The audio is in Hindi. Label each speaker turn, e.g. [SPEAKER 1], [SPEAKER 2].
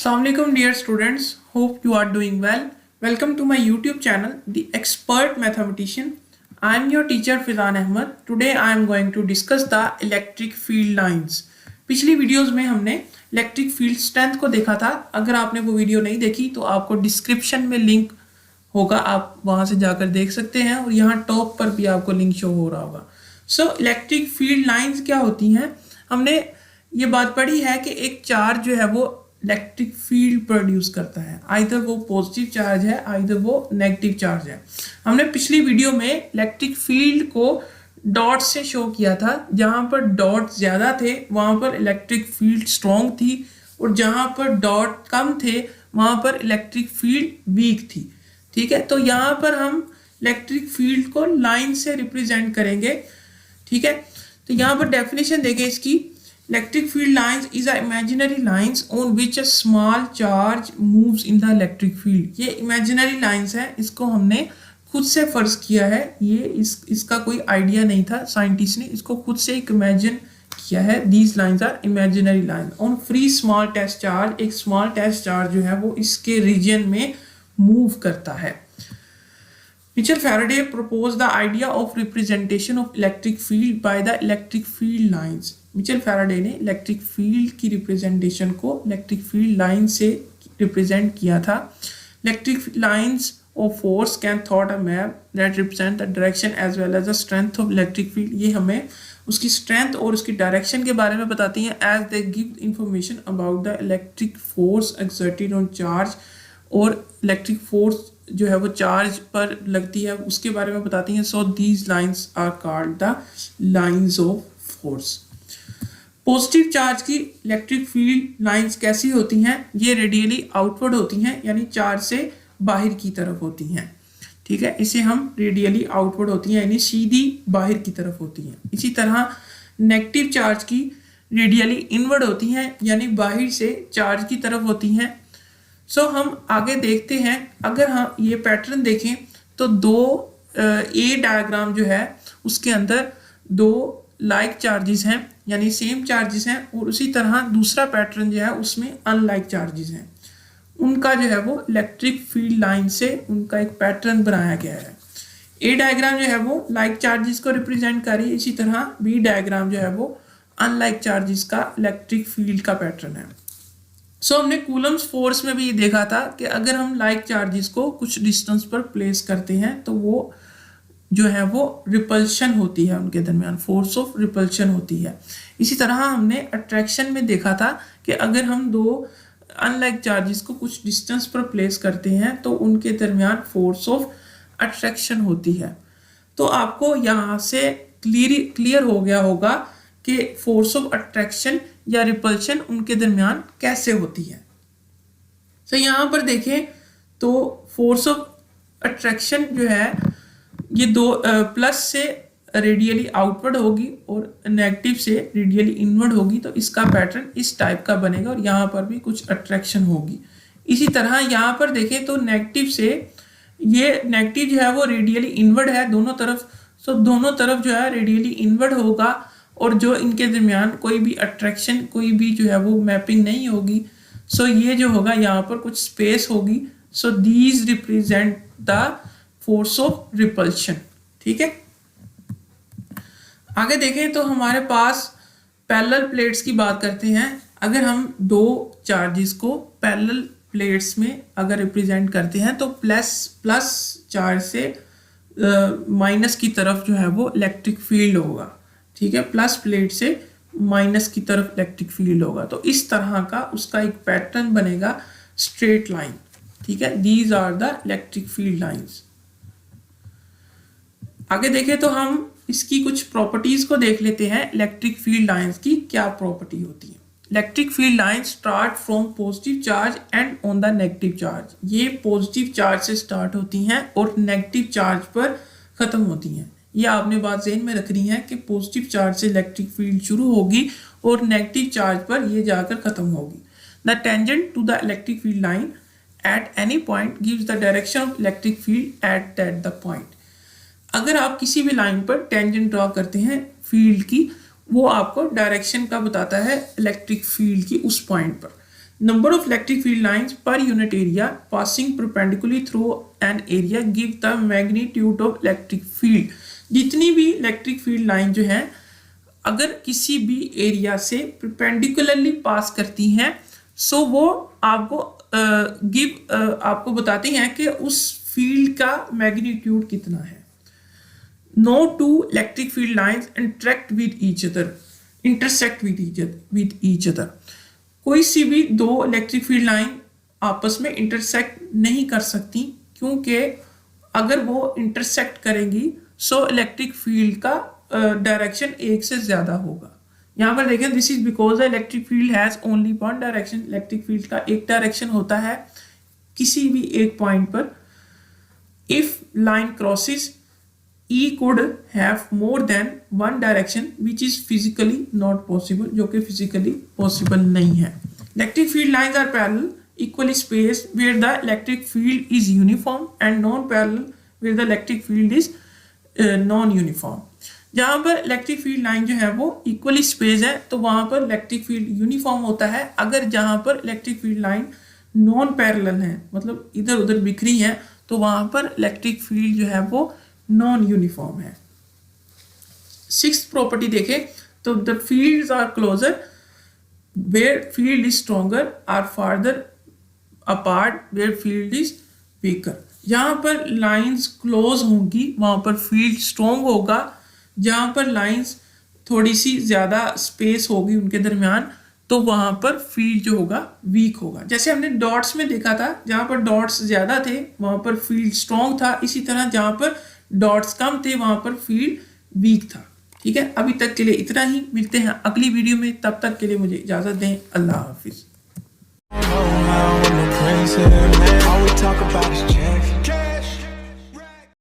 [SPEAKER 1] Assalamualaikum dear students, hope you are doing well. Welcome to my YouTube channel, The Expert Mathematician. I am your teacher Fizan Ahmed. Today I am going to discuss the electric field lines. पिछली वीडियोस में हमने इलेक्ट्रिक फील्ड स्ट्रेंथ को देखा था. अगर आपने वो वीडियो नहीं देखी तो आपको डिस्क्रिप्शन में लिंक होगा, आप वहां से जाकर देख सकते हैं और यहाँ टॉप पर भी आपको लिंक शो हो रहा होगा. सो इलेक्ट्रिक फील्ड लाइंस क्या होती हैं? हमने ये बात पढ़ी है कि एक चार्ज जो है वो इलेक्ट्रिक फील्ड प्रोड्यूस करता है, आइदर वो पॉजिटिव चार्ज है आइदर वो नेगेटिव चार्ज है. हमने पिछली वीडियो में इलेक्ट्रिक फील्ड को डॉट से शो किया था. जहां पर डॉट ज्यादा थे वहां पर इलेक्ट्रिक फील्ड स्ट्रॉन्ग थी और जहां पर डॉट कम थे वहां पर इलेक्ट्रिक फील्ड वीक थी. ठीक है, तो यहाँ पर हम इलेक्ट्रिक फील्ड को लाइन से रिप्रेजेंट करेंगे. ठीक है, तो यहाँ पर डेफिनेशन देखें इसकी. Electric field lines is a imaginary lines on which a small charge moves in the electric field. ये imaginary lines है, इसको हमने खुद से फर्ज किया है. ये इसका कोई आइडिया नहीं था, साइंटिस्ट ने इसको खुद से एक इमेजिन किया है. These lines are imaginary lines on free small test charge. एक small test charge जो है वो इसके रीजन में मूव करता है. Michel Faraday proposed the idea of representation of electric field by the electric field lines. Michael Faraday ने इलेक्ट्रिक फील्ड की रिप्रेजेंटेशन को इलेक्ट्रिक फील्ड लाइन से रिप्रेजेंट किया था. Electric lines of force can thought a map that represent the direction as well as the strength of electric field. ये हमें उसकी स्ट्रेंथ और उसकी डायरेक्शन के बारे में बताती हैं as they give information about the electric force exerted on charge. और इलेक्ट्रिक फोर्स जो है वो चार्ज पर लगती है उसके बारे में बताती हैं. So these lines are called the lines of force. Positive charge की इलेक्ट्रिक फील्ड लाइंस कैसी होती हैं? ये रेडियली आउटवर्ड होती हैं, यानी चार्ज से बाहर की तरफ होती हैं. ठीक है, इसे हम रेडियली आउटवर्ड होती हैं यानी सीधी बाहर की तरफ होती हैं. इसी तरह नेगेटिव चार्ज की रेडियली इनवर्ड होती हैं यानी बाहर से चार्ज की तरफ होती हैं. सो हम आगे देखते हैं. अगर हम ये पैटर्न देखें तो दो ए डायग्राम जो है उसके अंदर दो लाइक चार्जेस हैं यानी सेम चार्जेस हैं, और उसी तरह दूसरा पैटर्न जो है उसमें अनलाइक चार्जेस हैं. उनका जो है वो इलेक्ट्रिक फील्ड लाइन से उनका एक पैटर्न बनाया गया है. ए डायग्राम जो है वो लाइक चार्जेस को रिप्रेजेंट कर रही है, इसी तरह बी डायग्राम जो है वो अनलाइक चार्जेस का इलेक्ट्रिक फील्ड का पैटर्न है. सो हमने कूलम्स फोर्स में भी देखा था कि अगर हम लाइक चार्जेस को कुछ डिस्टेंस पर प्लेस करते हैं तो वो जो है वो रिपल्शन होती है, उनके दरमियान फोर्स ऑफ रिपल्शन होती है. इसी तरह हमने अट्रैक्शन में देखा था कि अगर हम दो अनलाइक चार्जेस को कुछ डिस्टेंस पर प्लेस करते हैं तो उनके दरमियान फोर्स ऑफ अट्रैक्शन होती है. तो आपको यहाँ से क्लियर हो गया होगा कि फोर्स ऑफ अट्रैक्शन या रिपल्शन उनके दरमियान कैसे होती है. तो यहाँ पर देखें तो फोर्स ऑफ अट्रैक्शन जो है ये दो प्लस से रेडियली आउटवर्ड होगी और नेगेटिव से रेडियली इनवर्ड होगी. तो इसका पैटर्न इस टाइप का बनेगा और यहाँ पर भी कुछ अट्रैक्शन होगी. इसी तरह यहाँ पर देखें तो नेगेटिव से ये नेगेटिव जो है वो रेडियली इनवर्ड है दोनों तरफ. सो दोनों तरफ जो है रेडियली इनवर्ड होगा और जो इनके दरमियान कोई भी अट्रैक्शन कोई भी जो है वो मैपिंग नहीं होगी. सो ये जो होगा यहाँ पर कुछ स्पेस होगी. So these represent the force of repulsion. ठीक है, आगे देखें तो हमारे पास पैरेलल प्लेट्स की बात करते हैं. अगर हम दो चार्जेस को पैरेलल प्लेट्स में अगर रिप्रेजेंट करते हैं तो प्लस चार्ज से माइनस की तरफ जो है वो इलेक्ट्रिक फील्ड होगा. ठीक है, प्लस प्लेट से माइनस की तरफ इलेक्ट्रिक फील्ड होगा. तो इस तरह का उसका एक पैटर्न बनेगा, स्ट्रेट लाइन. ठीक है, these are the electric field lines. आगे देखें तो हम इसकी कुछ प्रॉपर्टीज को देख लेते हैं. इलेक्ट्रिक फील्ड लाइंस की क्या प्रॉपर्टी होती है? Electric field lines start from positive charge and on the negative charge. ये पॉजिटिव चार्ज से स्टार्ट होती हैं और नेगेटिव चार्ज पर खत्म होती हैं. ये आपने बात ज़हन में रखनी है कि पॉजिटिव चार्ज से इलेक्ट्रिक फील्ड शुरू होगी और नेगेटिव चार्ज पर ये जाकर खत्म होगी. The tangent to the electric field line at any point gives the direction of electric field at that the point. अगर आप किसी भी लाइन पर टेंजेंट ड्रॉ करते हैं फील्ड की, वो आपको डायरेक्शन का बताता है इलेक्ट्रिक फील्ड की उस पॉइंट पर. Number of electric field lines per unit area passing perpendicularly through an area give the magnitude of electric field. जितनी भी इलेक्ट्रिक फील्ड लाइन जो है अगर किसी भी एरिया से परपेंडिकुलरली पास करती हैं सो वो आपको आपको बताती हैं कि उस फील्ड का मैग्नीट्यूड कितना है। No two electric field lines interact with each other intersect with each other. कोई सी भी दो इलेक्ट्रिक फील्ड लाइन आपस में इंटरसेक्ट नहीं कर सकती, क्योंकि अगर वो इंटरसेक्ट करेंगी सो इलेक्ट्रिक फील्ड का डायरेक्शन एक से ज्यादा होगा। यहाँ पर देखें, this is because the electric field has only one direction. Electric field का एक डायरेक्शन होता है किसी भी एक पॉइंट पर। If line crosses E could have more than one direction which is physically not possible, जो कि physically possible नहीं है। Electric field lines are parallel, equally spaced, where the electric field is uniform, and non-parallel where the electric field is non-uniform। जहाँ पर इलेक्ट्रिक फील्ड लाइन जो है वो इक्वली स्पेस है तो वहाँ पर इलेक्ट्रिक फील्ड यूनिफॉर्म होता है। अगर जहाँ पर electric field line non parallel है, मतलब इधर उधर बिखरी है, तो वहाँ पर इलेक्ट्रिक फील्ड जो है वो नॉन यूनिफॉर्म है। सिक्स्थ प्रॉपर्टी देखें तो the fields are closer where field is stronger are farther apart where field is weaker. जहाँ पर लाइंस क्लोज होंगी वहाँ पर फील्ड स्ट्रॉन्ग होगा, जहाँ पर लाइंस थोड़ी सी ज़्यादा स्पेस होगी उनके दरमियान तो वहाँ पर फील्ड जो होगा वीक होगा। जैसे हमने डॉट्स में देखा था, जहाँ पर डॉट्स ज़्यादा थे वहाँ पर फील्ड स्ट्रॉन्ग था, इसी तरह जहाँ पर डॉट्स कम थे वहाँ पर फील्ड वीक था। ठीक है, अभी तक के लिए इतना ही। मिलते हैं अगली वीडियो में, तब तक के लिए मुझे इजाज़त दें। अल्लाह हाफिज़।